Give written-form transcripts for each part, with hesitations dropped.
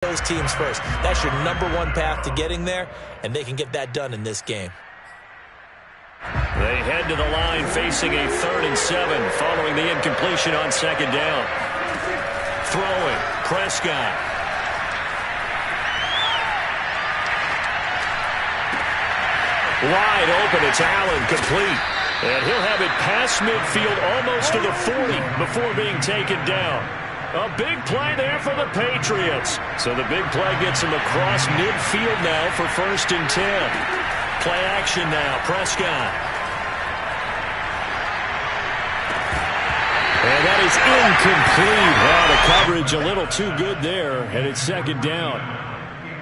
those teams first. That's your #1 path to getting there, and they can get that done in this game. They head to the line facing a 3rd and 7 following the incompletion on 2nd down. Throwing, Prescott. Wide open, it's Allen, complete. And he'll have it past midfield almost to the 40 before being taken down. A big play there for the Patriots. So the big play gets him across midfield now for 1st and 10. Play action now, Prescott. And that is incomplete. Well, the coverage a little too good there, and it's 2nd down.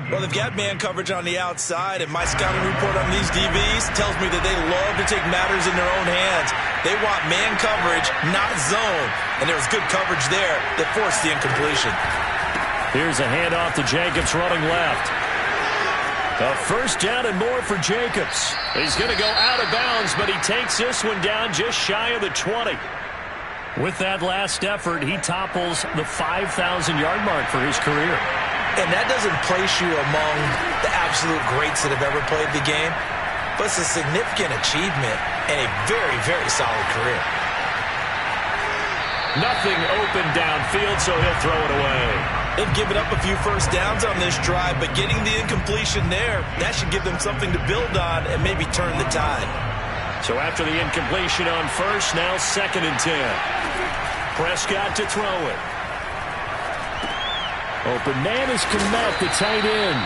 Well, they've got man coverage on the outside, and my scouting report on these DBs tells me that they love to take matters in their own hands. They want man coverage, not zone. And there was good coverage there that forced the incompletion. Here's a handoff to Jacobs running left. A 1st down and more for Jacobs. He's going to go out of bounds, but he takes this one down just shy of the 20. With that last effort, he topples the 5,000-yard mark for his career. And that doesn't place you among the absolute greats that have ever played the game, but it's a significant achievement and a very, very solid career. Nothing open downfield, so he'll throw it away. They've given up a few 1st downs on this drive, but getting the incompletion there, that should give them something to build on and maybe turn the tide. So after the incompletion on 1st, now 2nd and 10. Prescott to throw it. Open man is Kmet, the tight end.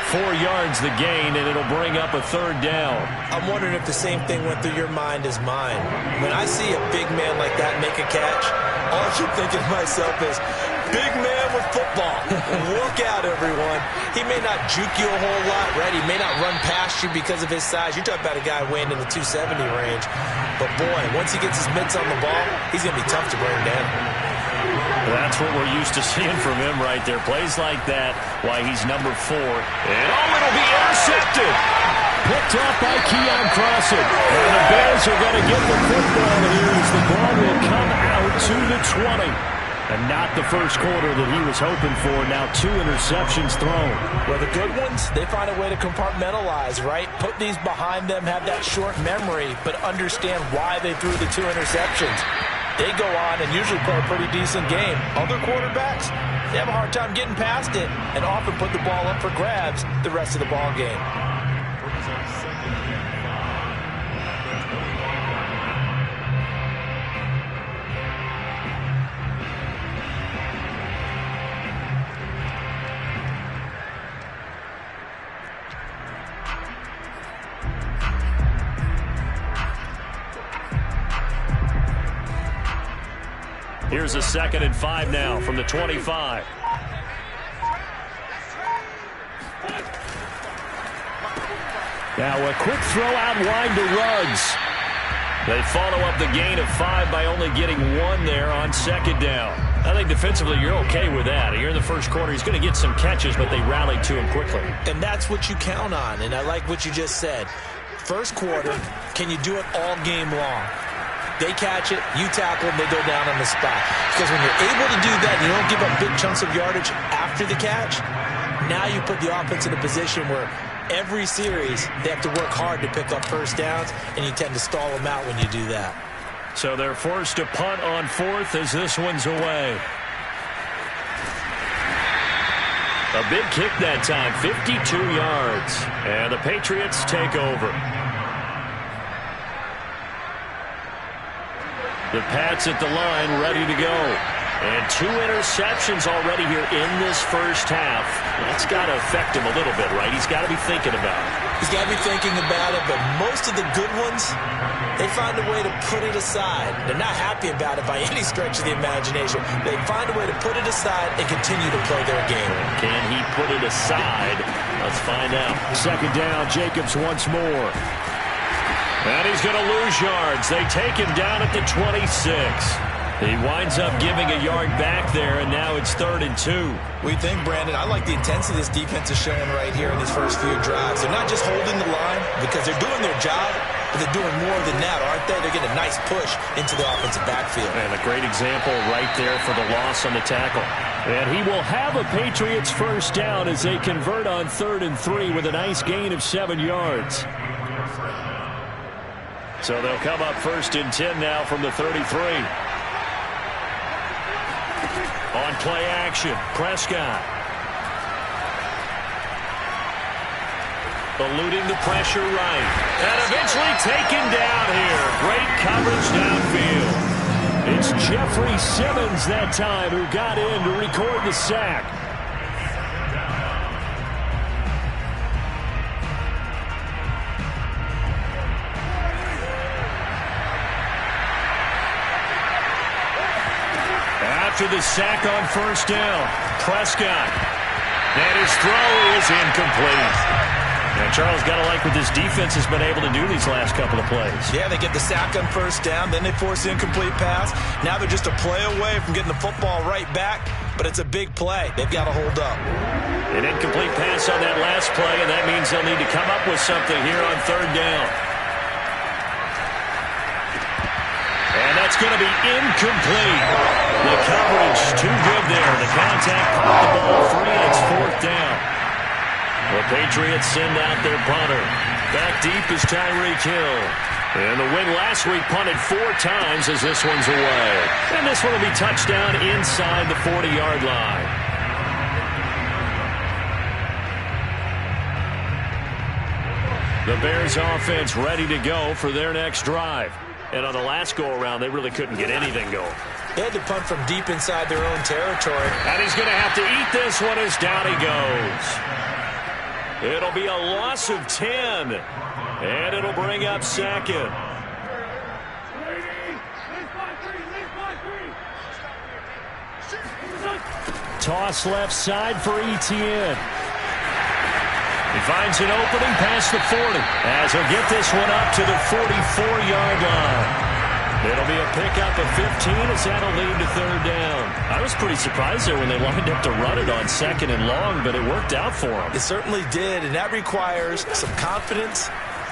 4 yards the gain, and it'll bring up a 3rd down. I'm wondering if the same thing went through your mind as mine. When I see a big man like that make a catch, all I keep thinking to myself is, big man with football. Look out, everyone. He may not juke you a whole lot, right? He may not run past you because of his size. You're talking about a guy weighing in the 270 range. But, boy, once he gets his mitts on the ball, he's going to be tough to bring down. That's what we're used to seeing from him right there. Plays like that, why he's #4. And it'll be intercepted. Picked up by Keon Crossen. And the Bears are going to get the football here as the ball will come out to the 20. And not the first quarter that he was hoping for. Now 2 interceptions thrown. Well, the good ones, they find a way to compartmentalize, right? Put these behind them, have that short memory, but understand why they threw the 2 interceptions. They go on and usually play a pretty decent game. Other quarterbacks, they have a hard time getting past it and often put the ball up for grabs the rest of the ball game. Here's a 2nd and 5 now from the 25. Now a quick throw out wide to Ruggs. They follow up the gain of 5 by only getting 1 there on 2nd down. I think defensively you're okay with that. Here in the first quarter he's going to get some catches, but they rallied to him quickly. And that's what you count on, and I like what you just said. First quarter, can you do it all game long? They catch it, you tackle them, they go down on the spot. Because when you're able to do that, you don't give up big chunks of yardage after the catch, now you put the offense in a position where every series they have to work hard to pick up 1st downs, and you tend to stall them out when you do that. So they're forced to punt on 4th as this one's away. A big kick that time, 52 yards. And the Patriots take over. The Pats at the line, ready to go. And 2 interceptions already here in this first half. That's got to affect him a little bit, right? He's got to be thinking about it. He's got to be thinking about it, but most of the good ones, they find a way to put it aside. They're not happy about it by any stretch of the imagination. They find a way to put it aside and continue to play their game. Can he put it aside? Let's find out. 2nd down, Jacobs once more. And he's going to lose yards. They take him down at the 26. He winds up giving a yard back there, and now it's 3rd and 2. We think, Brandon, I like the intensity this defense is showing right here in these first few drives. They're not just holding the line because they're doing their job, but they're doing more than that, aren't they? They're getting a nice push into the offensive backfield. And a great example right there for the loss on the tackle. And he will have a Patriots first down as they convert on 3rd and 3 with a nice gain of 7 yards. So they'll come up 1st and 10 now from the 33. On play action, Prescott. Eluding the pressure right. And eventually taken down here. Great coverage downfield. It's Jeffrey Simmons that time who got in to record the sack. After the sack on 1st down, Prescott. And his throw is incomplete. Now, Charles, got to like what this defense has been able to do these last couple of plays. Yeah, they get the sack on 1st down, then they force the incomplete pass. Now they're just a play away from getting the football right back, but it's a big play. They've got to hold up. An incomplete pass on that last play, and that means they'll need to come up with something here on 3rd down. And that's going to be incomplete. The coverage too good there. The contact popped the ball free, and it's 4th down. The Patriots send out their punter. Back deep is Tyreek Hill. And the win last week punted 4 times as this one's away. And this one will be touchdown inside the 40-yard line. The Bears offense ready to go for their next drive. And on the last go-around, they really couldn't get anything going. They had to punt from deep inside their own territory. And he's going to have to eat this one as down he goes. It'll be a loss of 10. And it'll bring up 2nd. Toss left side for Etienne. He finds an opening past the 40 as he'll get this one up to the 44-yard line. It'll be a pickup of 15 as that'll lead to 3rd down. I was pretty surprised there when they lined up to run it on 2nd and long, but it worked out for them. It certainly did, and that requires some confidence,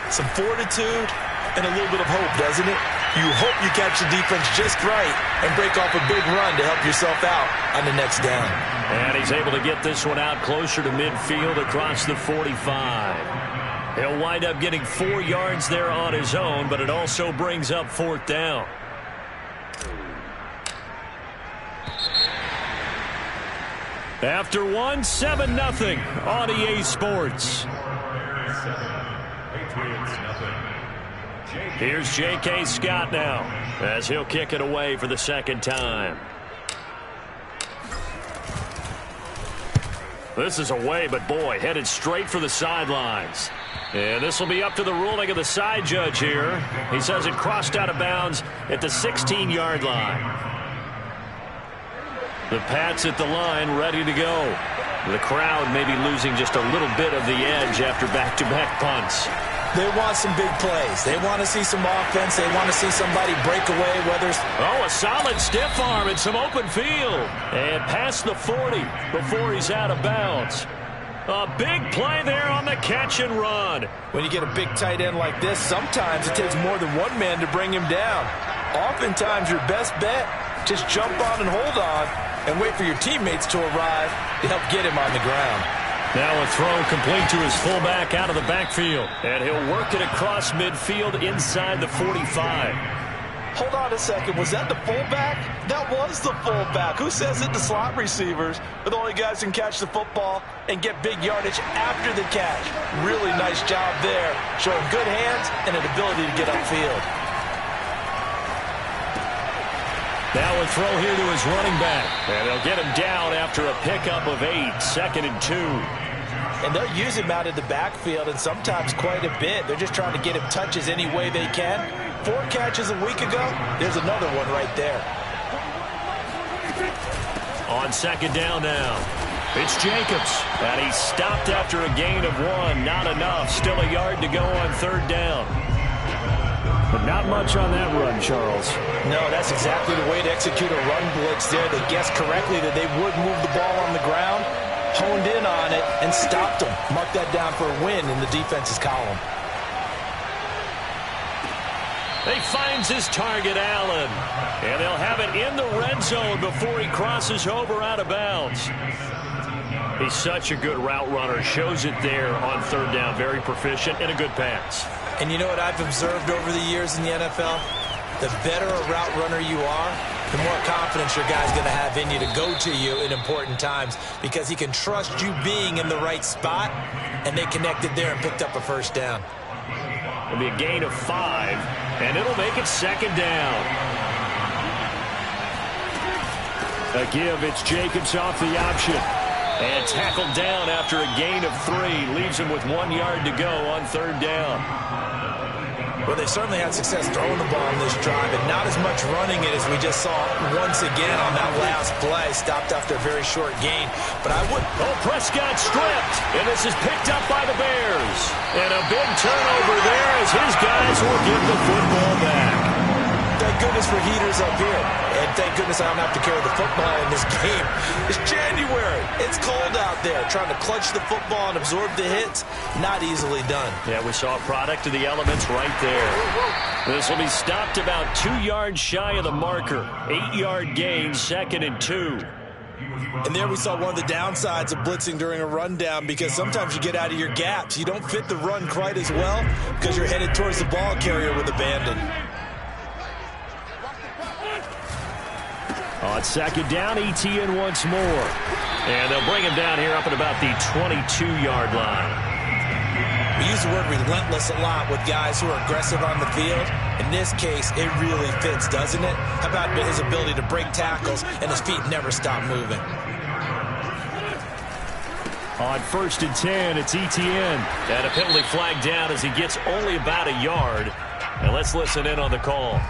some fortitude, and a little bit of hope, doesn't it? You hope you catch the defense just right and break off a big run to help yourself out on the next down. And he's able to get this one out closer to midfield across the 45. He'll wind up getting 4 yards there on his own, but it also brings up 4th down. After 1, 7-0 on EA Sports. Here's J.K. Scott now as he'll kick it away for the 2nd time. This is away, but boy, headed straight for the sidelines. And this will be up to the ruling of the side judge here. He says it crossed out of bounds at the 16-yard line. The Pats at the line ready to go. The crowd may be losing just a little bit of the edge after back-to-back punts. They want some big plays. They want to see some offense. They want to see somebody break away, whether it's... Oh, a solid stiff arm and some open field. And past the 40 before he's out of bounds. A big play there on the catch and run. When you get a big tight end like this, sometimes it takes more than one man to bring him down. Oftentimes, your best bet, just jump on and hold on and wait for your teammates to arrive to help get him on the ground. Now a throw complete to his fullback out of the backfield. And he'll work it across midfield inside the 45. Hold on a second. Was that the fullback? That was the fullback. Who says it? The slot receivers are the only guys who can catch the football and get big yardage after the catch. Really nice job there, showing good hands and an ability to get upfield. Now a throw here to his running back. And they'll get him down after a pickup of 8, 2nd and 2. And they'll use him out of the backfield, and sometimes quite a bit. They're just trying to get him touches any way they can. 4 catches a week ago, there's another one right there. On 2nd down now, it's Jacobs. And he's stopped after a gain of 1. Not enough. Still a yard to go on 3rd down. But not much on that run, Charles. No, that's exactly the way to execute a run blitz there. They guessed correctly that they would move the ball on the ground, honed in on it, and stopped them. Mark that down for a win in the defense's column. He finds his target, Allen. And they'll have it in the red zone before he crosses over out of bounds. He's such a good route runner. Shows it there on third down. Very proficient and a good pass. And you know what I've observed over the years in the NFL? The better a route runner you are, the more confidence your guy's going to have in you to go to you in important times because he can trust you being in the right spot, and they connected there and picked up a first down. It'll be a gain of 5, and it'll make it second down. A give, it's Jacobs off the option. And tackled down after a gain of 3. Leaves him with 1 yard to go on third down. Well, they certainly had success throwing the ball in this drive, and not as much running it as we just saw once again on that last play. Stopped after a very short gain. But I would... Oh, Prescott stripped, and this is picked up by the Bears. And a big turnover there as his guys will give the football back. Thank goodness for heaters up here. And thank goodness I don't have to carry the football in this game. It's January. It's cold out there. Trying to clutch the football and absorb the hits, not easily done. Yeah, we saw a product of the elements right there. This will be stopped about 2 yards shy of the marker. 8-yard gain, second and 2. And there we saw one of the downsides of blitzing during a rundown because sometimes you get out of your gaps. You don't fit the run quite as well because you're headed towards the ball carrier with abandon. On second down, ETN once more. And they'll bring him down here up at about the 22-yard line. We use the word relentless a lot with guys who are aggressive on the field. In this case, it really fits, doesn't it? How about his ability to break tackles and his feet never stop moving? On first and 10, it's ETN. And a penalty flag down as he gets only about a yard. And let's listen in on the call.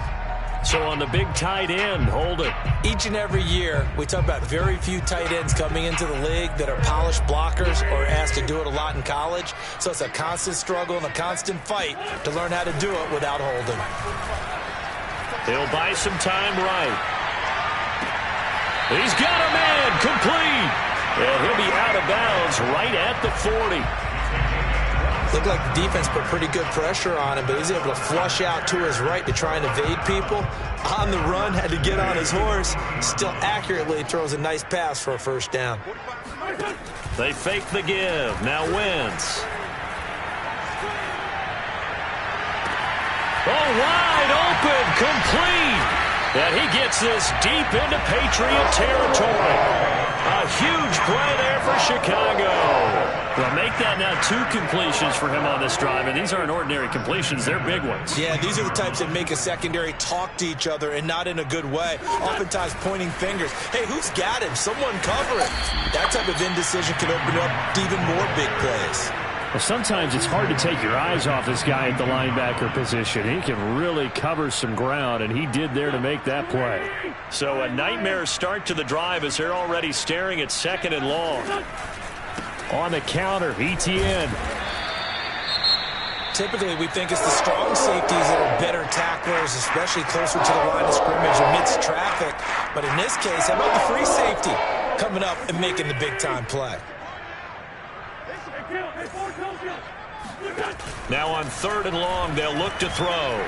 So on the big tight end, hold it. Each and every year, we talk about very few tight ends coming into the league that are polished blockers or asked to do it a lot in college. So it's a constant struggle and a constant fight to learn how to do it without holding. He'll buy some time right. He's got a man complete. And he'll be out of bounds right at the 40. Looked like the defense put pretty good pressure on him, but he was able to flush out to his right to try and evade people. On the run, had to get on his horse. Still accurately throws a nice pass for a first down. They fake the give. Now Wentz. Oh, wide open, complete. And he gets this deep into Patriot territory. A huge play there for Chicago. Well, make that now 2 completions for him on this drive, and these aren't ordinary completions. They're big ones. Yeah, these are the types that make a secondary talk to each other and not in a good way. Oftentimes pointing fingers. Hey, who's got him? Someone cover it. That type of indecision can open up even more big plays. Well, sometimes it's hard to take your eyes off this guy at the linebacker position. He can really cover some ground, and he did there to make that play. So a nightmare start to the drive as they're already staring at second and long. On the counter, ETN. Typically, we think it's the strong safeties that are better tacklers, especially closer to the line of scrimmage amidst traffic. But in this case, how about the free safety coming up and making the big-time play? Now on third and long, they'll look to throw.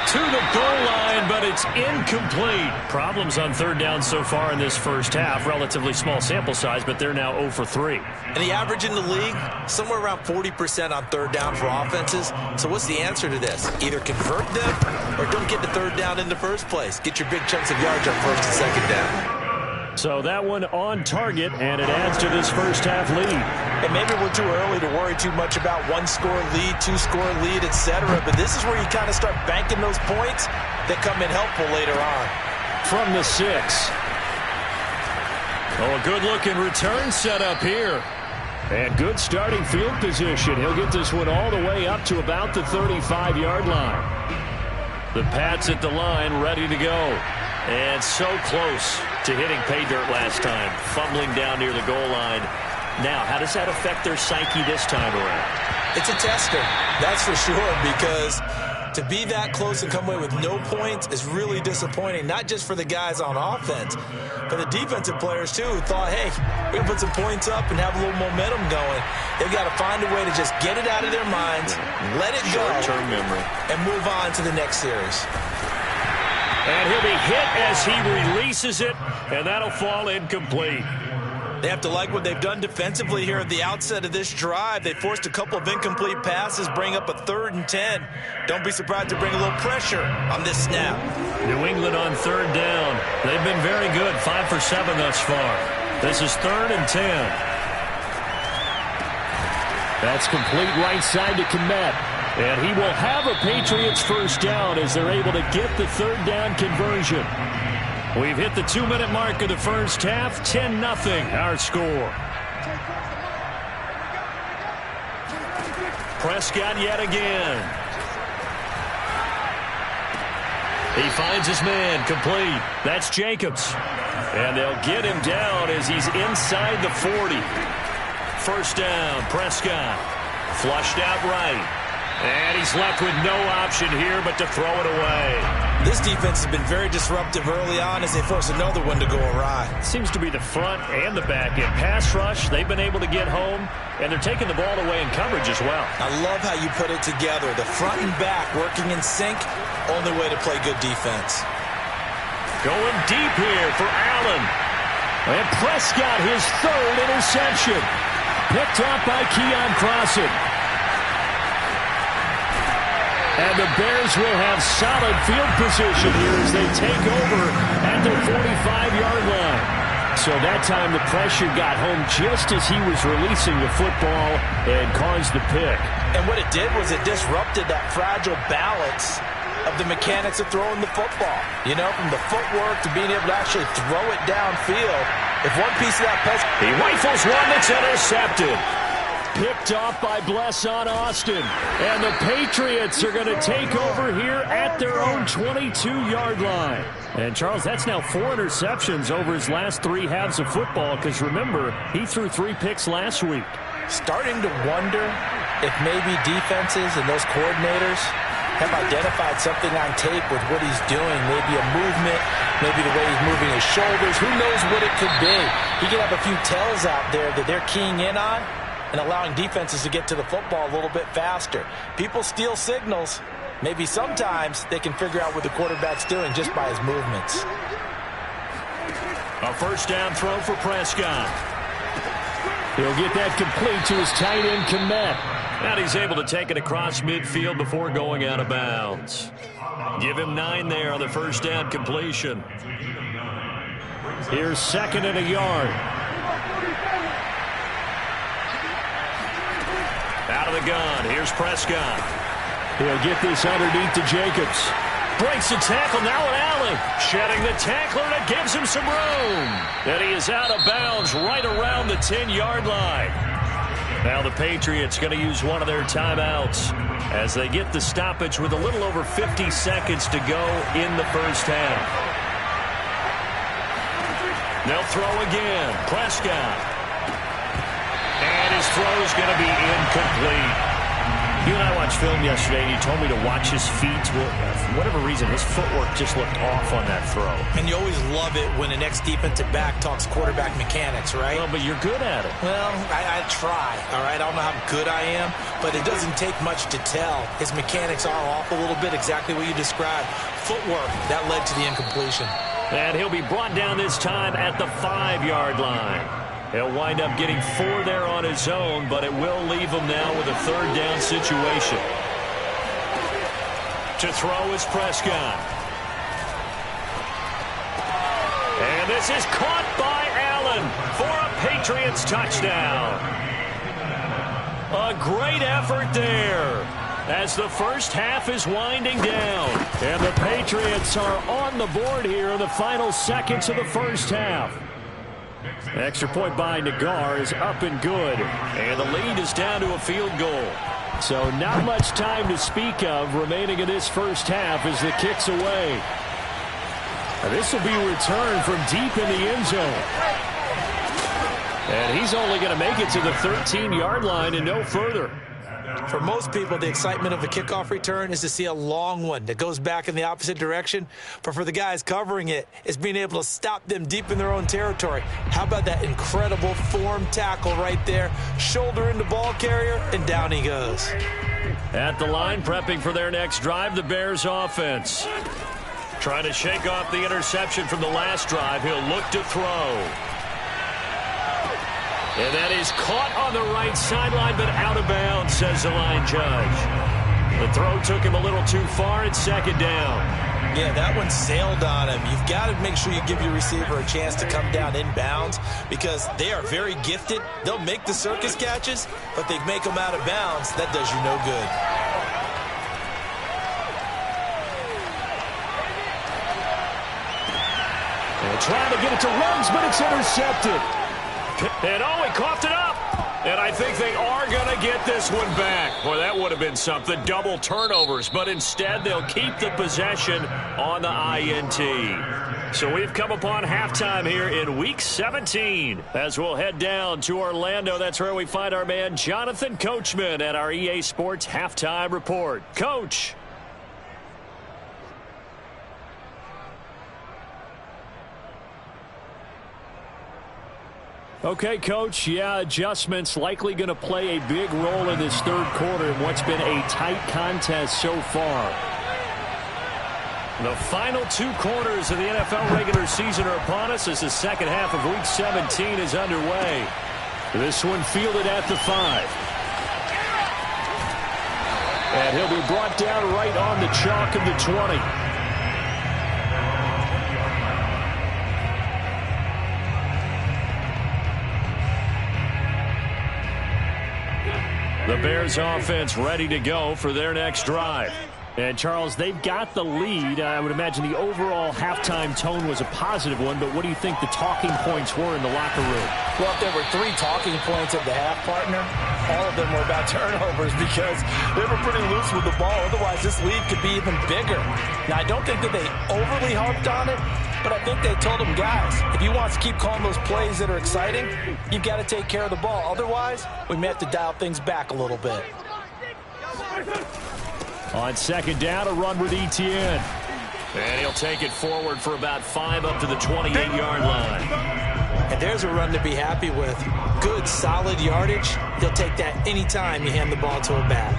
To the goal line, but it's incomplete. Problems on third down so far in this first half. Relatively small sample size, but they're now 0 for 3. And the average in the league, somewhere around 40% on third down for offenses. So what's the answer to this? Either convert them or don't get the third down in the first place. Get your big chunks of yards on first and second down. So that one on target, and it adds to this first half lead. And maybe we're too early to worry too much about 1-score lead, 2-score lead, etc. But this is where you kind of start banking those points that come in helpful later on. From the 6. Oh, a good-looking return set up here. And good starting field position. He'll get this one all the way up to about the 35-yard line. The Pats at the line, ready to go. And so close to hitting pay dirt last time. Fumbling down near the goal line. Now, how does that affect their psyche this time around? It's a tester, that's for sure, because To be that close and come away with no points is really disappointing, not just for the guys on offense, but the defensive players, too, who thought, hey, we're going to put some points up and have a little momentum going. They've got to find a way to just get it out of their minds, let it go, short-term memory, and move on to the next series. And he'll be hit as he releases it, and that'll fall incomplete. They have to like what they've done defensively here at the outset of this drive. They forced a couple of incomplete passes, bring up a 3rd and 10. Don't be surprised to bring a little pressure on this snap. New England on 3rd down. They've been very good, 5 for 7 thus far. This is 3rd and 10. That's complete right side to Kmet. And he will have a Patriots first down as they're able to get the 3rd down conversion. We've hit the 2-minute mark of the first half. 10-0 our score. Prescott yet again. He finds his man complete. That's Jacobs. And they'll get him down as he's inside the 40. First down, Prescott. Flushed out right. And he's left with no option here but to throw it away. This defense has been very disruptive early on as they force another one to go awry. Seems to be the front and the back end. Pass rush, they've been able to get home, and they're taking the ball away in coverage as well. I love how you put it together. The front and back working in sync, only way to play good defense. Going deep here for Allen. And Prescott, his 3rd interception. Picked off by Keon Crossen. And the Bears will have solid field position here as they take over at their 45-yard line. So that time the pressure got home just as he was releasing the football and caused the pick. And what it did was it disrupted that fragile balance of the mechanics of throwing the football. You know, from the footwork to being able to actually throw it downfield. If one piece of that puzzle... He rifles one that's intercepted. Picked off by Bless on Austin. And the Patriots are going to take over here at their own 22-yard line. And, Charles, that's now 4 interceptions over his last 3 halves of football because, remember, he threw 3 picks last week. Starting to wonder if maybe defenses and those coordinators have identified something on tape with what he's doing. Maybe a movement, maybe the way he's moving his shoulders. Who knows what it could be? He could have a few tells out there that they're keying in on and allowing defenses to get to the football a little bit faster. People steal signals. Maybe sometimes they can figure out what the quarterback's doing just by his movements. A first down throw for Prescott. He'll get that complete to his tight end, Kmet. And he's able to take it across midfield before going out of bounds. Give him 9 there on the first down completion. Here's 2nd and a yard. Out of the gun. Here's Prescott. He'll get this underneath to Jacobs. Breaks the tackle. Now at Allen. Shedding the tackler, and it gives him some room. And he is out of bounds right around the 10-yard line. Now the Patriots going to use one of their timeouts as they get the stoppage with a little over 50 seconds to go in the first half. They'll throw again. Prescott. And his throw is going to be incomplete. You and I watched film yesterday, and you told me to watch his feet. Well, for whatever reason, his footwork just looked off on that throw. And you always love it when an ex-defensive back talks quarterback mechanics, right? Well, but you're good at it. Well, I try, all right? I don't know how good I am, but it doesn't take much to tell. His mechanics are off a little bit, exactly what you described. Footwork, that led to the incompletion. And he'll be brought down this time at the 5-yard line. He'll wind up getting 4 there on his own, but it will leave him now with a 3rd down situation. To throw is Prescott. And this is caught by Allen for a Patriots touchdown. A great effort there as the first half is winding down. And the Patriots are on the board here in the final seconds of the first half. Extra point by Nagar is up and good. And the lead is down to a field goal. So not much time to speak of remaining in this first half as the kick's away. This will be returned from deep in the end zone. And he's only going to make it to the 13-yard line and no further. For most people, the excitement of a kickoff return is to see a long one that goes back in the opposite direction. But for the guys covering it, it's being able to stop them deep in their own territory. How about that incredible form tackle right there? Shoulder into ball carrier, and down he goes. At the line, prepping for their next drive, the Bears offense. Trying to shake off the interception from the last drive. He'll look to throw. And that is caught on the right sideline, but out of bounds, says the line judge. The throw took him a little too far. It's second down. Yeah, that one sailed on him. You've got to make sure you give your receiver a chance to come down in bounds because they are very gifted. They'll make the circus catches, but they make them out of bounds. That does you no good. They're trying to get it to Ruggs, but it's intercepted. And oh, he coughed it up. And I think they are going to get this one back. Boy, that would have been something. Double turnovers. But instead, they'll keep the possession on the INT. So we've come upon halftime here in Week 17. As we'll head down to Orlando, that's where we find our man Jonathan Coachman at our EA Sports Halftime Report. Coach. Okay, Coach, yeah, adjustments likely going to play a big role in this third quarter in what's been a tight contest so far. The final two quarters of the NFL regular season are upon us as the second half of Week 17 is underway. This one fielded at the 5. And he'll be brought down right on the chalk of the 20. The Bears offense ready to go for their next drive. And, Charles, they've got the lead. I would imagine the overall halftime tone was a positive one, but what do you think the talking points were in the locker room? Well, if there were 3 talking points at the half, partner, all of them were about turnovers because they were pretty loose with the ball. Otherwise, this lead could be even bigger. Now, I don't think that they overly harped on it, but I think they told them, guys, if you want to keep calling those plays that are exciting, you've got to take care of the ball. Otherwise, we may have to dial things back a little bit. On second down, a run with Etienne. And he'll take it forward for about 5 up to the 28-yard line. And there's a run to be happy with. Good, solid yardage. He'll take that anytime you hand the ball to a back.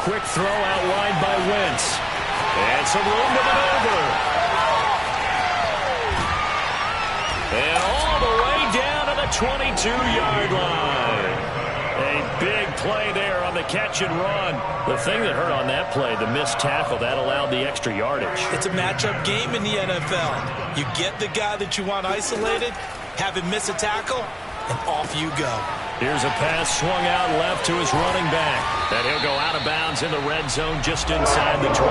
Quick throw outlined by Wentz. And some room to maneuver. And all the way down to the 22-yard line. A big play there on the catch and run. The thing that hurt on that play, the missed tackle, that allowed the extra yardage. It's a matchup game in the NFL. You get the guy that you want isolated, have him miss a tackle, and off you go. Here's a pass swung out left to his running back. And he'll go out of bounds in the red zone just inside the 20.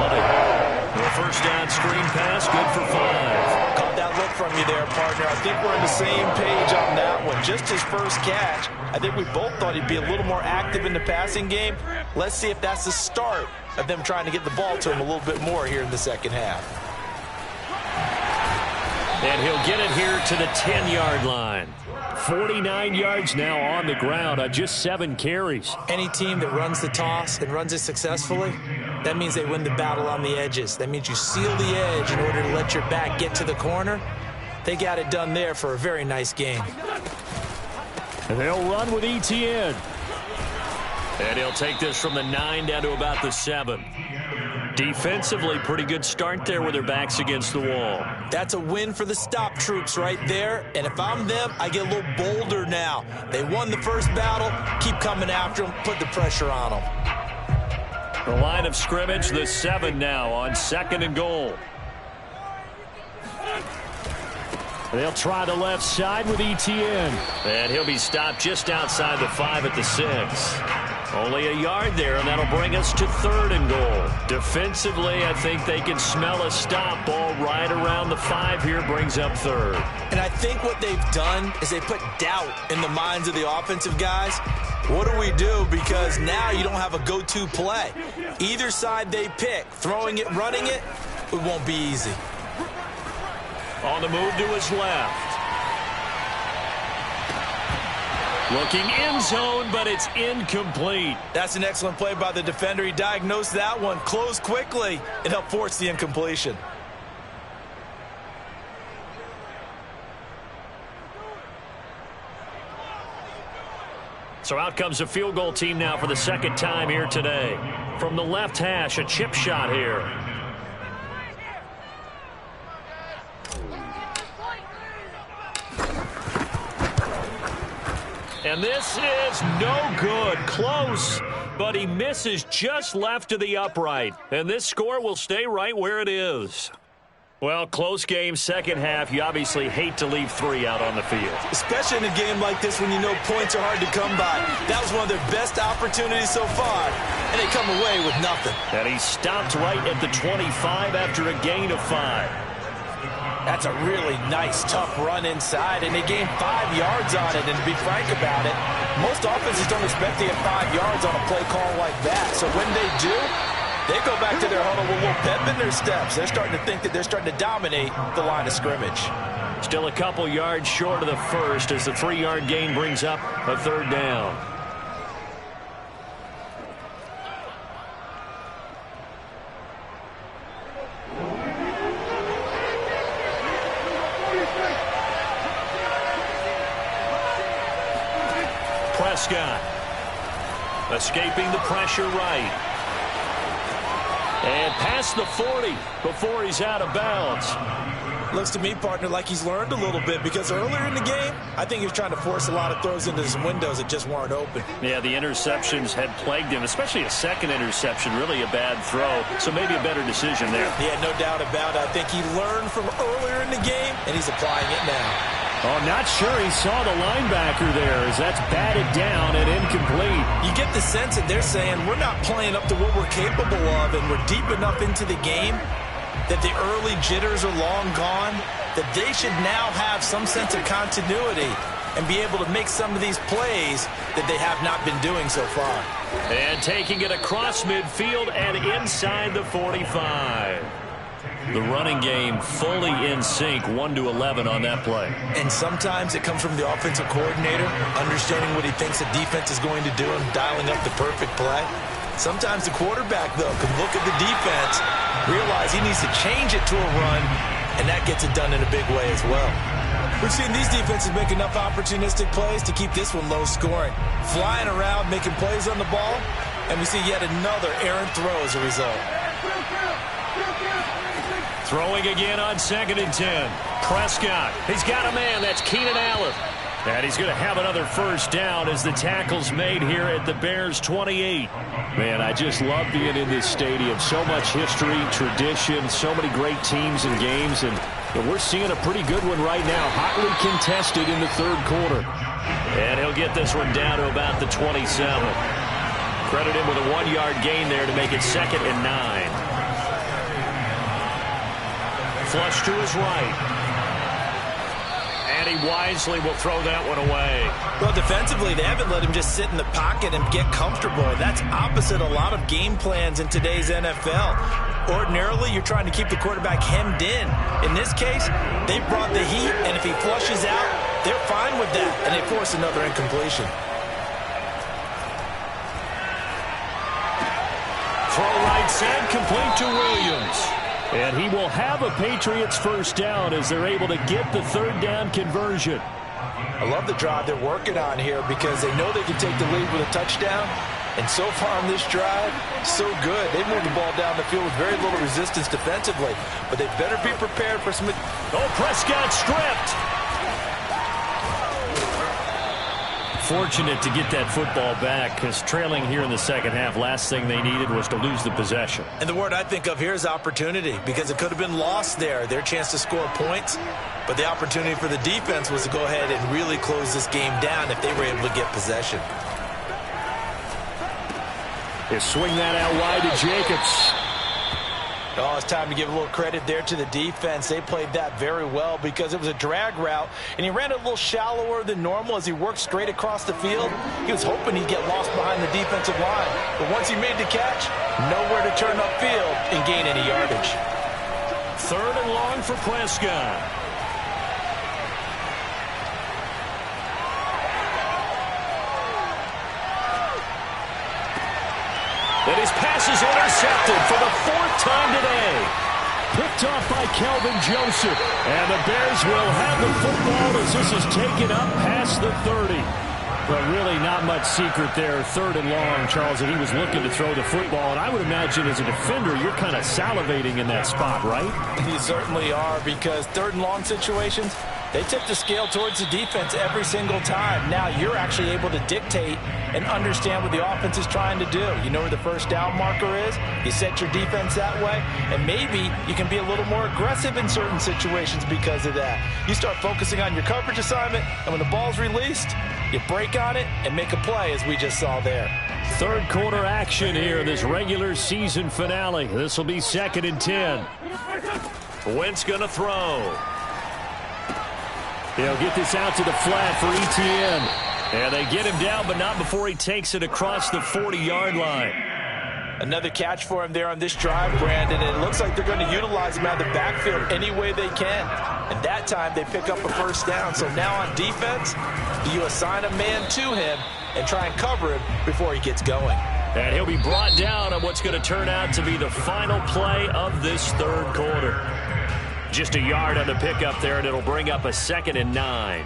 The first down screen pass, good for 5. Caught that look from you there, partner. I think we're on the same page on that one. Just his first catch. I think we both thought he'd be a little more active in the passing game. Let's see if that's the start of them trying to get the ball to him a little bit more here in the second half. And he'll get it here to the 10-yard line. 49 yards now on the ground on just 7 carries. Any team that runs the toss and runs it successfully, that means they win the battle on the edges. That means you seal the edge in order to let your back get to the corner. They got it done there for a very nice game. And they'll run with Etienne. And he'll take this from the 9 down to about the 7. Defensively, pretty good start there with their backs against the wall. That's a win for the stop troops right there. And if I'm them, I get a little bolder now. They won the first battle. Keep coming after them. Put the pressure on them. The line of scrimmage, the 7 now on 2nd and goal. They'll try the left side with Etienne. And he'll be stopped just outside the 5 at the 6. Only a yard there, and that'll bring us to 3rd and goal. Defensively, I think they can smell a stop. Ball right around the 5 here, brings up 3rd. And I think what they've done is they put doubt in the minds of the offensive guys. What do we do? Because now you don't have a go-to play. Either side they pick, throwing it, running it, it won't be easy. On the move to his left. Looking end zone, but it's incomplete. That's an excellent play by the defender. He diagnosed that one, closed quickly, and helped force the incompletion. So out comes a field goal team now for the 2nd time here today. From the left hash, a chip shot here. And this is no good. Close, but he misses just left to the upright. And this score will stay right where it is. Well, close game, 2nd half. You obviously hate to leave 3 out on the field. Especially in a game like this when you know points are hard to come by. That was one of their best opportunities so far, and they come away with nothing. And he stopped right at the 25 after a gain of 5. That's a really nice, tough run inside, and they gained 5 yards on it. And to be frank about it, most offenses don't expect to get 5 yards on a play call like that. So when they do, they go back to their huddle with a little pep in their steps. They're starting to think that they're starting to dominate the line of scrimmage. Still a couple yards short of the first as the 3-yard gain brings up a 3rd down. Prescott escaping the pressure right. And past the 40 before he's out of bounds. Looks to me, partner, like he's learned a little bit, because earlier in the game, I think he was trying to force a lot of throws into some windows that just weren't open. Yeah, the interceptions had plagued him, especially a second interception, really a bad throw. So maybe a better decision there. Yeah, no doubt about it. I think he learned from earlier in the game, and he's applying it now. Oh, not sure he saw the linebacker there as that's batted down and incomplete. You get the sense that they're saying we're not playing up to what we're capable of, and we're deep enough into the game that the early jitters are long gone, that they should now have some sense of continuity and be able to make some of these plays that they have not been doing so far. And taking it across midfield and inside the 45. The running game fully in sync, 1-11 on that play. And sometimes it comes from the offensive coordinator, understanding what he thinks the defense is going to do and dialing up the perfect play. Sometimes the quarterback, though, can look at the defense, realize he needs to change it to a run, and that gets it done in a big way as well. We've seen these defenses make enough opportunistic plays to keep this one low scoring. Flying around, making plays on the ball, and we see yet another errant throw as a result. Throwing again on 2nd and 10. Prescott, he's got a man. That's Keenan Allen. And he's going to have another 1st down as the tackle's made here at the Bears' 28. Man, I just love being in this stadium. So much history, tradition, so many great teams and games. And we're seeing a pretty good one right now. Hotly contested in the 3rd quarter. And he'll get this one down to about the 27. Credit him with a 1-yard gain there to make it 2nd and 9. Flush to his right. And he wisely will throw that one away. Well, defensively, they haven't let him just sit in the pocket and get comfortable. That's opposite a lot of game plans in today's NFL. Ordinarily, you're trying to keep the quarterback hemmed in. In this case, they brought the heat, and if he flushes out, they're fine with that, and they force another incompletion. Throw right side, complete to Williams. And he will have a Patriots 1st down as they're able to get the 3rd down conversion. I love the drive they're working on here because they know they can take the lead with a touchdown. And so far on this drive, so good. They moved the ball down the field with very little resistance defensively. But they better be prepared for some... Oh, Prescott stripped. Fortunate to get that football back because trailing here in the 2nd half, last thing they needed was to lose the possession. And the word I think of here is opportunity, because it could have been lost there, their chance to score points. But the opportunity for the defense was to go ahead and really close this game down if they were able to get possession. He'll swing that out wide to Jacobs. Oh, it's time to give a little credit there to the defense. They played that very well because it was a drag route, and he ran it a little shallower than normal as he worked straight across the field. He was hoping he'd get lost behind the defensive line, but once he made the catch, nowhere to turn upfield and gain any yardage. 3rd and long for Prescott. And his pass is intercepted for the 4th time today. Picked off by Kelvin Joseph. And the Bears will have the football as this is taken up past the 30. But really not much secret there. 3rd and long, Charles, and he was looking to throw the football. And I would imagine as a defender, you're kind of salivating in that spot, right? You certainly are, because 3rd and long situations, they tip the scale towards the defense every single time. Now you're actually able to dictate and understand what the offense is trying to do. You know where the first down marker is. You set your defense that way, and maybe you can be a little more aggressive in certain situations because of that. You start focusing on your coverage assignment, and when the ball's released, you break on it and make a play, as we just saw there. 3rd quarter action here, this regular season finale. This will be 2nd and 10. Wentz going to throw. They'll get this out to the flat for Etienne. And they get him down, but not before he takes it across the 40-yard line. Another catch for him there on this drive, Brandon, and it looks like they're going to utilize him out of the backfield any way they can. And that time they pick up a 1st down. So now on defense, you assign a man to him and try and cover him before he gets going. And he'll be brought down on what's going to turn out to be the final play of this 3rd quarter. Just a yard on the pickup there, and it'll bring up a 2nd and 9.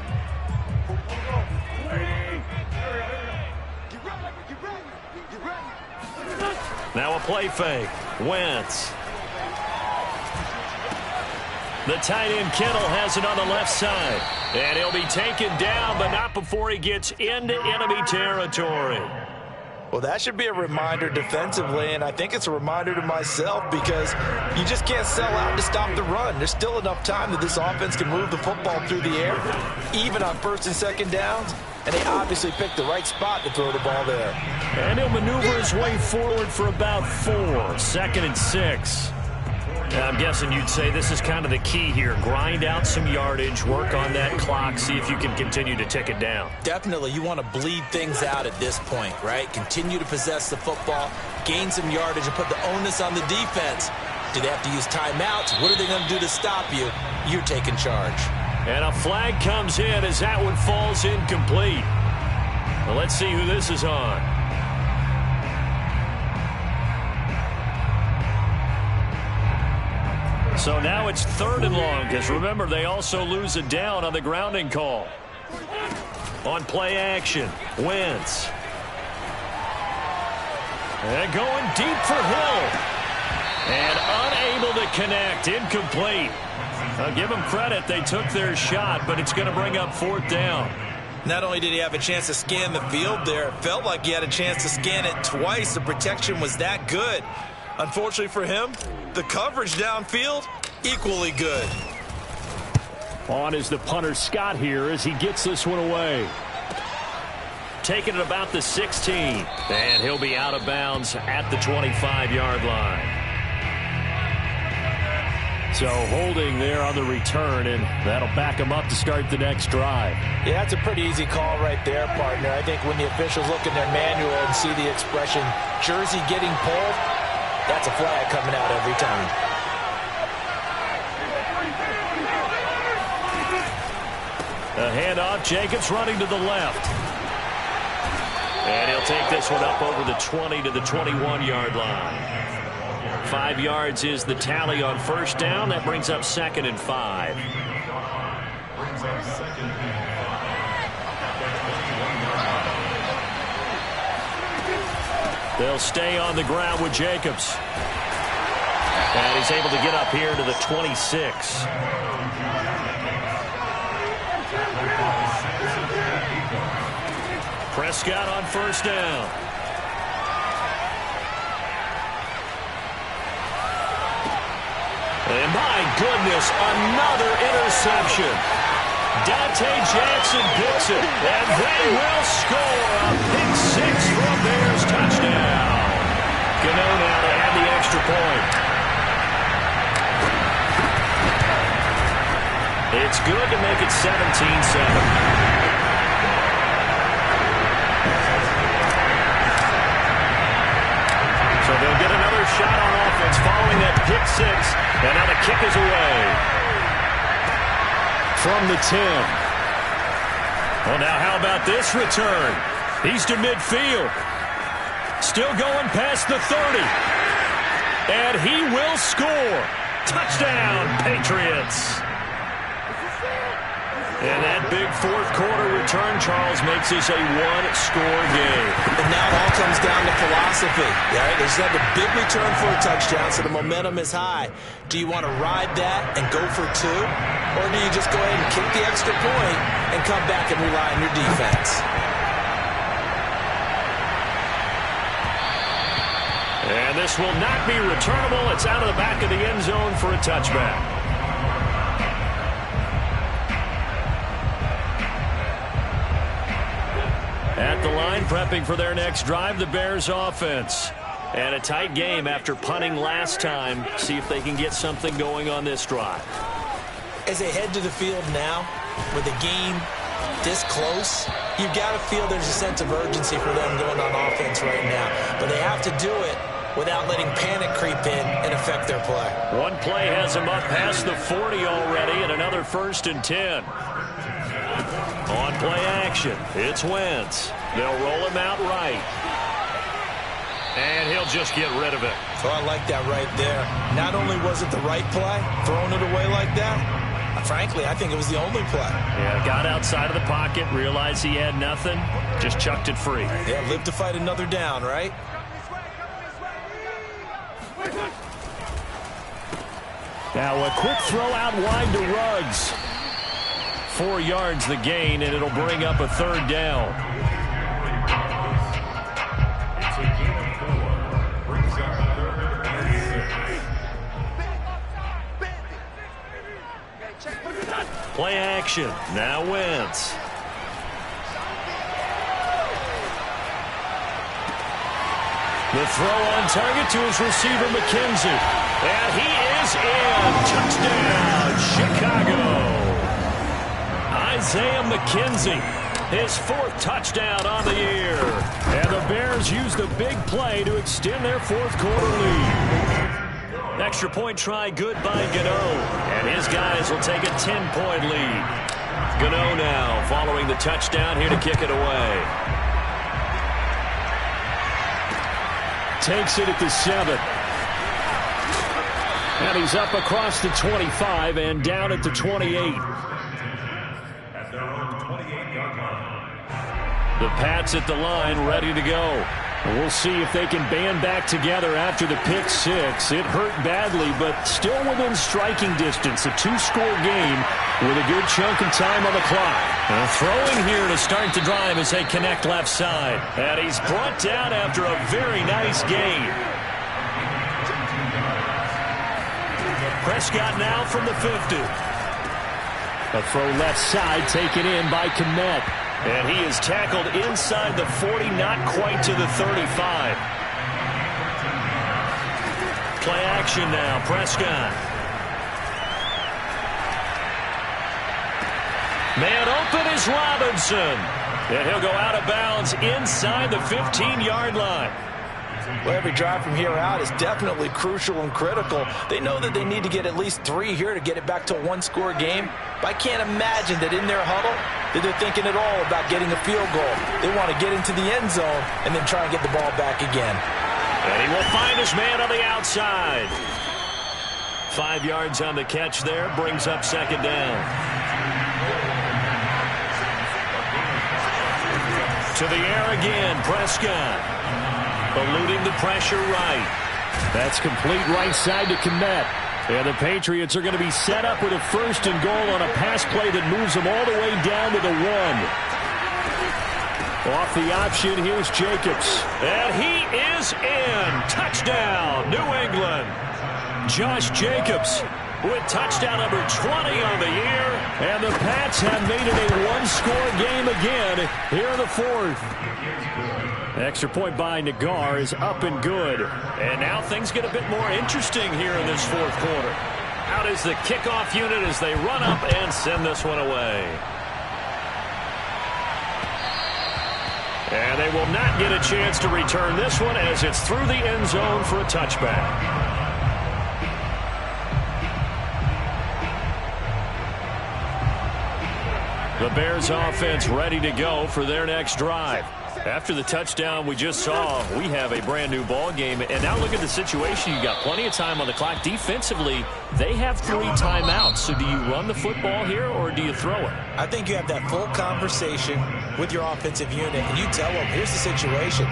Now a play fake. Wentz. The tight end Kittle has it on the left side. And he'll be taken down, but not before he gets into enemy territory. Well, that should be a reminder defensively, and I think it's a reminder to myself because you just can't sell out to stop the run. There's still enough time that this offense can move the football through the air, even on 1st and 2nd downs, and they obviously picked the right spot to throw the ball there. And he'll maneuver his way forward for about 4, 2nd and 6. I'm guessing you'd say this is kind of the key here. Grind out some yardage, work on that clock, see if you can continue to tick it down. Definitely, you want to bleed things out at this point, right? Continue to possess the football, gain some yardage, and put the onus on the defense. Do they have to use timeouts? What are they going to do to stop you? You're taking charge. And a flag comes in as that one falls incomplete. Well, let's see who this is on. So now it's 3rd and long, because remember, they also lose a down on the grounding call. On play action, Wentz. And going deep for Hill. And unable to connect, incomplete. I'll give them credit, they took their shot, but it's going to bring up 4th down. Not only did he have a chance to scan the field there, it felt like he had a chance to scan it twice. The protection was that good. Unfortunately for him, the coverage downfield, equally good. On is the punter Scott here as he gets this one away. Taking it about the 16. And he'll be out of bounds at the 25-yard line. So holding there on the return, and that'll back him up to start the next drive. Yeah, that's a pretty easy call right there, partner. I think when the officials look in their manual and see the expression, jersey getting pulled, that's a flag coming out every time. A handoff, Jacobs running to the left. And he'll take this one up over the 20 to the 21-yard line. 5 yards is the tally on 1st down. That brings up 2nd and 5. They'll stay on the ground with Jacobs. And he's able to get up here to the 26. Prescott on 1st down. And my goodness, another interception. Dante Jackson picks it, and they will score a pick 6 for a Bears touchdown. good to make it 17-7. So they'll get another shot on offense following that pick six. And now the kick is away. From the 10. Well, now how about this return? He's to midfield. Still going past the 30. And he will score. Touchdown, Patriots. And that big fourth quarter return, Charles, makes this a one-score game. And now it all comes down to philosophy. Right? They just have a big return for a touchdown, so the momentum is high. Do you want to ride that and go for two? Or do you just go ahead and kick the extra point and come back and rely on your defense? And this will not be returnable. It's out of the back of the end zone for a touchback. At the line, prepping for their next drive, the Bears offense. And a tight game after punting last time. See if they can get something going on this drive. As they head to the field now, with the game this close, you've got to feel there's a sense of urgency for them going on offense right now. But they have to do it without letting panic creep in and affect their play. One play has them up past the 40 already, and another 1st and 10. On play action, it's Wentz. They'll roll him out right. And he'll just get rid of it. So I like that right there. Not only was it the right play, throwing it away like that, frankly, I think it was the only play. Yeah, got outside of the pocket, realized he had nothing, just chucked it free. Yeah, live to fight another down, right? Now a quick throw out wide to Ruggs. 4 yards the gain, and it'll bring up a 3rd down. Play action. Now Wentz. The throw on target to his receiver, McKenzie. And he is in. Touchdown, Chicago. Isaiah McKenzie, his 4th touchdown on the year. And the Bears use the big play to extend their 4th quarter lead. Extra point try good by Gano. And his guys will take a 10-point lead. Gano now following the touchdown here to kick it away. Takes it at the 7. And he's up across the 25 and down at the 28. The Pats at the line, ready to go. We'll see if they can band back together after the pick six. It hurt badly, but still within striking distance. A 2-score game with a good chunk of time on the clock. Throwing here to start the drive as they connect left side. And he's brought down after a very nice gain. Prescott now from the 50. A throw left side taken in by Kmet. And he is tackled inside the 40, not quite to the 35. Play action now, Prescott. Man open is Robinson. And he'll go out of bounds inside the 15-yard line. Well, every drive from here out is definitely crucial and critical. They know that they need to get at least 3 here to get it back to a 1-score game. But I can't imagine that in their huddle that they're thinking at all about getting a field goal. They want to get into the end zone and then try and get the ball back again. And he will find his man on the outside. 5 yards on the catch there, brings up 2nd down. To the air again, Prescott. Eluding the pressure right. That's complete right side to Kmet. And the Patriots are going to be set up with a 1st and goal on a pass play that moves them all the way down to the 1. Off the option, here's Jacobs. And he is in. Touchdown, New England. Josh Jacobs with touchdown number 20 on the year. And the Pats have made it a 1-score game again here in the 4th. Extra point by Nagar is up and good. And now things get a bit more interesting here in this 4th quarter. Out is the kickoff unit as they run up and send this one away. And they will not get a chance to return this one as it's through the end zone for a touchback. The Bears offense ready to go for their next drive. After the touchdown we just saw, we have a brand new ball game. And now look at the situation. You got plenty of time on the clock. Defensively, they have 3 timeouts. So do you run the football here or do you throw it? I think you have that full conversation with your offensive unit, and you tell them, here's the situation.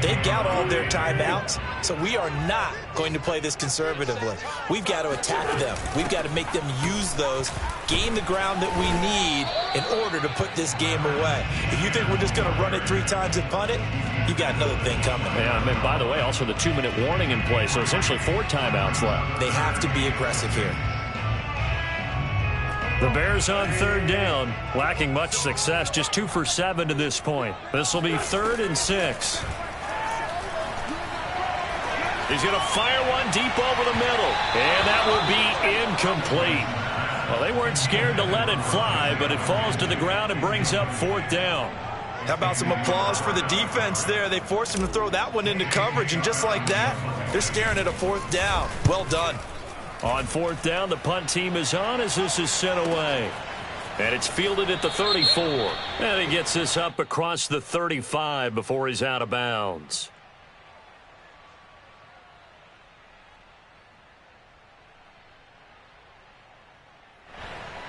They've got all their timeouts, so we are not going to play this conservatively. We've got to attack them. We've got to make them use those, gain the ground that we need in order to put this game away. If you think we're just going to run it 3 times and punt it, you got another thing coming. Yeah, and by the way, also the 2-minute warning in play, so essentially 4 timeouts left. They have to be aggressive here. The Bears on 3rd down, lacking much success, just 2 for 7 to this point. This will be 3rd and 6. He's going to fire one deep over the middle, and that will be incomplete. Well, they weren't scared to let it fly, but it falls to the ground and brings up 4th down. How about some applause for the defense there? They forced him to throw that one into coverage, and just like that, they're staring at a 4th down. Well done. On 4th down, the punt team is on as this is sent away. And it's fielded at the 34. And he gets this up across the 35 before he's out of bounds.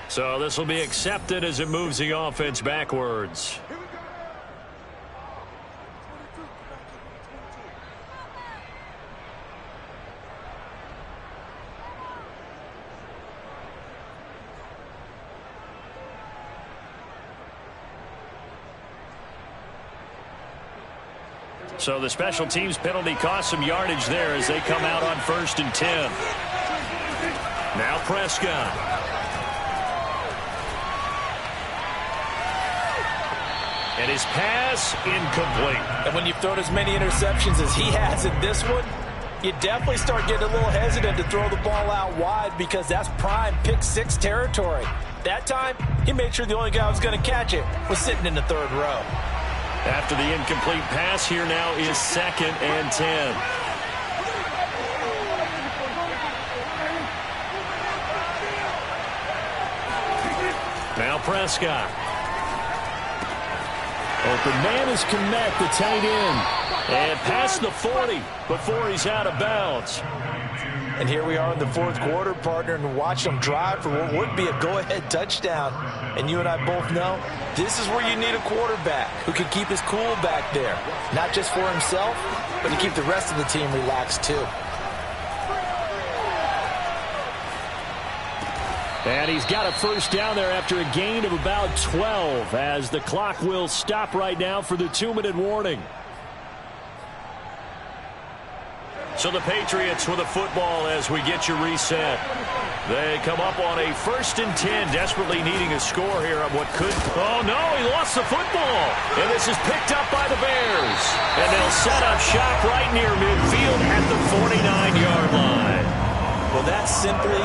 So this will be accepted as it moves the offense backwards. So the special teams penalty cost some yardage there as they come out on 1st and 10. Now Prescott. And his pass incomplete. And when you've thrown as many interceptions as he has in this one, you definitely start getting a little hesitant to throw the ball out wide because that's prime pick 6 territory. That time, he made sure the only guy who was going to catch it was sitting in the 3rd row. After the incomplete pass, here now is 2nd and 10. Now Prescott. Open man is Kmet, the tight end. And past the 40 before he's out of bounds. And here we are in the 4th quarter, partner, and watch them drive for what would be a go-ahead touchdown. And you and I both know this is where you need a quarterback who can keep his cool back there. Not just for himself, but to keep the rest of the team relaxed too. And he's got a 1st down there after a gain of about 12 as the clock will stop right now for the 2-minute warning. So the Patriots with a football as we get you reset. They come up on a 1st and 10, desperately needing a score here on what could... Oh, no, he lost the football. And this is picked up by the Bears. And they'll set up shop right near midfield at the 49-yard line. Well, that simply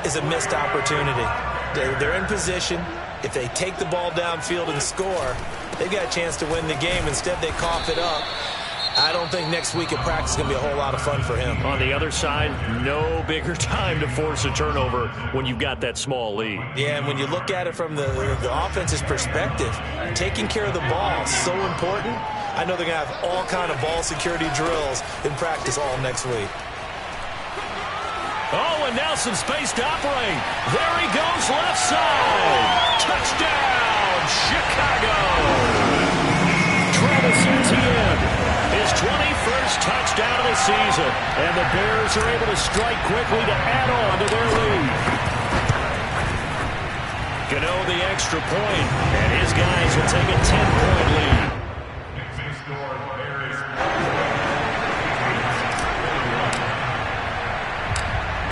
is a missed opportunity. They're in position. If they take the ball downfield and score, they've got a chance to win the game. Instead, they cough it up. I don't think next week at practice is going to be a whole lot of fun for him. On the other side, no bigger time to force a turnover when you've got that small lead. Yeah, and when you look at it from the offense's perspective, taking care of the ball is so important. I know they're going to have all kind of ball security drills in practice all next week. Oh, and now some space to operate. There he goes, left side. Touchdown, Chicago. Travis Etienne. His 21st touchdown of the season. And the Bears are able to strike quickly to add on to their lead. Gano the extra point, and his guys will take a 10-point lead.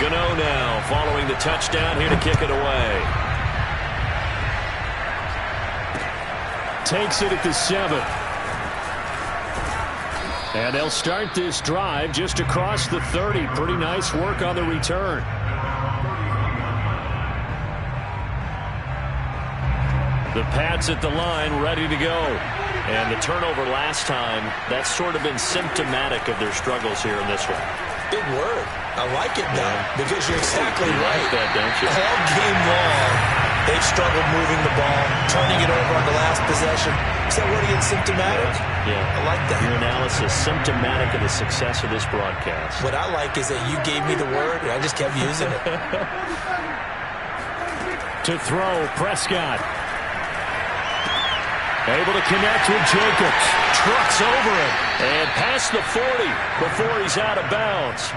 Gano now following the touchdown here to kick it away. Takes it at the 7. And they'll start this drive just across the 30. Pretty nice work on the return. The Pats at the line, ready to go. And the turnover last time, that's sort of been symptomatic of their struggles here in this one. Big word. I like it now because you're exactly right. Like that, don't you? All game long, they've struggled moving the ball, turning it over on the last possession. Is that word again, symptomatic? Yeah. I like that. Your analysis, symptomatic of the success of this broadcast. What I like is that you gave me the word, and I just kept using it. To throw, Prescott. Able to connect with Jacobs. Trucks over him. And past the 40 before he's out of bounds.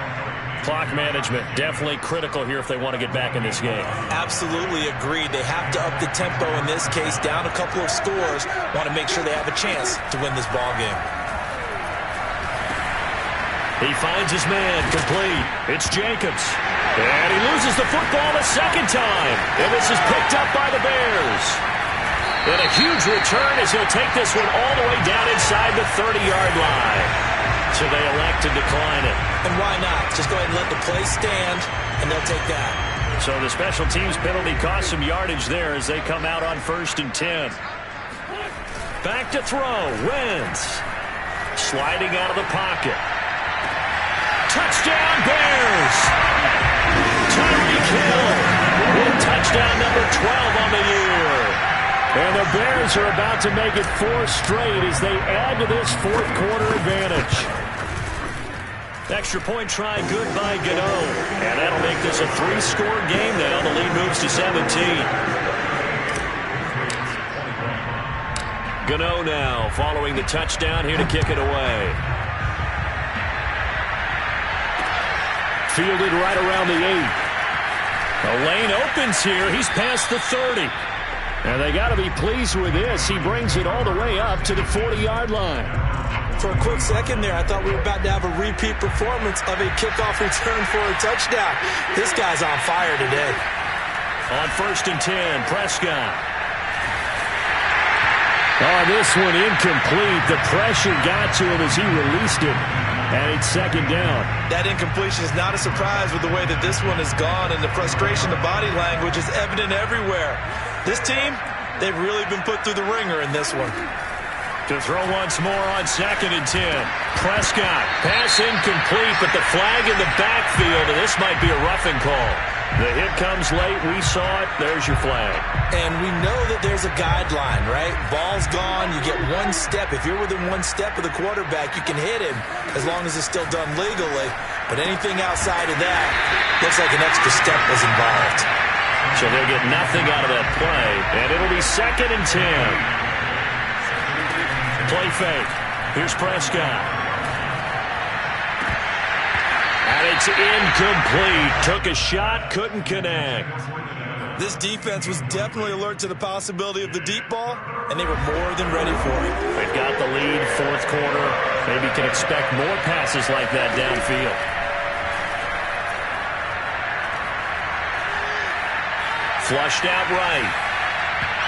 Clock management definitely critical here if they want to get back in this game. Absolutely agreed. They have to up the tempo in this case. Down a couple of scores. Want to make sure they have a chance to win this ball game. He finds his man complete. It's Jacobs. And he loses the football a second time. And this is picked up by the Bears. And a huge return as he'll take this one all the way down inside the 30-yard line. So they elect to decline it. And why not? Just go ahead and let the play stand, and they'll take that. So the special teams penalty cost some yardage there as they come out on 1st and 10. Back to throw. Wentz. Sliding out of the pocket. Touchdown, Bears! Tyreek Hill with touchdown number 12 on the year. And the Bears are about to make it 4 straight as they add to this fourth quarter advantage. Extra point try good by Gano. And that'll make this a 3-score game now. The lead moves to 17. Gano now following the touchdown here to kick it away. Fielded right around the 8. The lane opens here. He's past the 30. And they got to be pleased with this. He brings it all the way up to the 40-yard line. For a quick second there, I thought we were about to have a repeat performance of a kickoff return for a touchdown. This guy's on fire today. On 1st and 10, Prescott. Oh, this one incomplete. The pressure got to him as he released it. And it's 2nd down. That incompletion is not a surprise with the way that this one has gone, and the frustration, the body language is evident everywhere. This team, they've really been put through the ringer in this one. To throw once more on 2nd and 10. Prescott, pass incomplete, but the flag in the backfield, and this might be a roughing call. The hit comes late. We saw it. There's your flag. And we know that there's a guideline, right? Ball's gone. You get 1 step. If you're within 1 step of the quarterback, you can hit him as long as it's still done legally. But anything outside of that looks like an extra step was involved. So they'll get nothing out of that play. And it'll be 2nd and 10. Play fake. Here's Prescott. And it's incomplete. Took a shot, couldn't connect. This defense was definitely alert to the possibility of the deep ball, and they were more than ready for it. They've got the lead, 4th quarter. Maybe can expect more passes like that downfield. Flushed out right.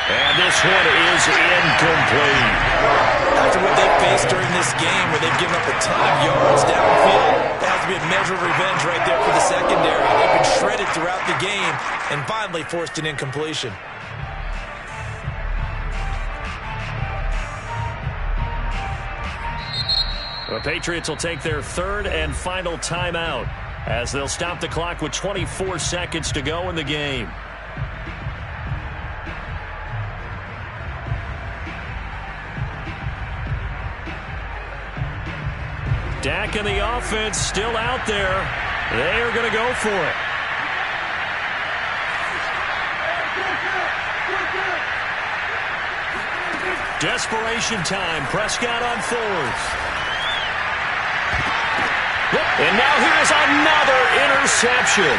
And this one is incomplete. After what they've faced during this game, where they've given up a ton of yards downfield, that has to be a measure of revenge right there for the secondary. They've been shredded throughout the game and finally forced an incompletion. The Patriots will take their 3rd and final timeout as they'll stop the clock with 24 seconds to go in the game. Dak and the offense still out there. They are going to go for it. Desperation time. Prescott on 4th. And now here's another interception.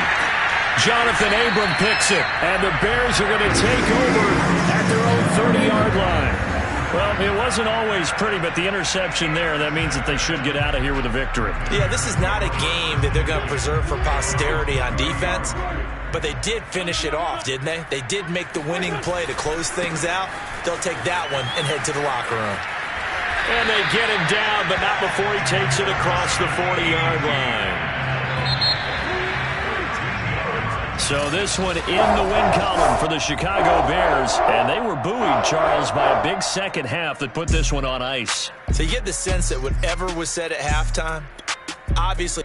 Jonathan Abram picks it. And the Bears are going to take over at their own 30-yard line. Well, it wasn't always pretty, but the interception there, that means that they should get out of here with a victory. Yeah, this is not a game that they're going to preserve for posterity on defense, but they did finish it off, didn't they? They did make the winning play to close things out. They'll take that one and head to the locker room. And they get him down, but not before he takes it across the 40-yard line. So this one in the win column for the Chicago Bears. And they were buoyed, Charles, by a big second half that put this one on ice. So you get the sense that whatever was said at halftime, obviously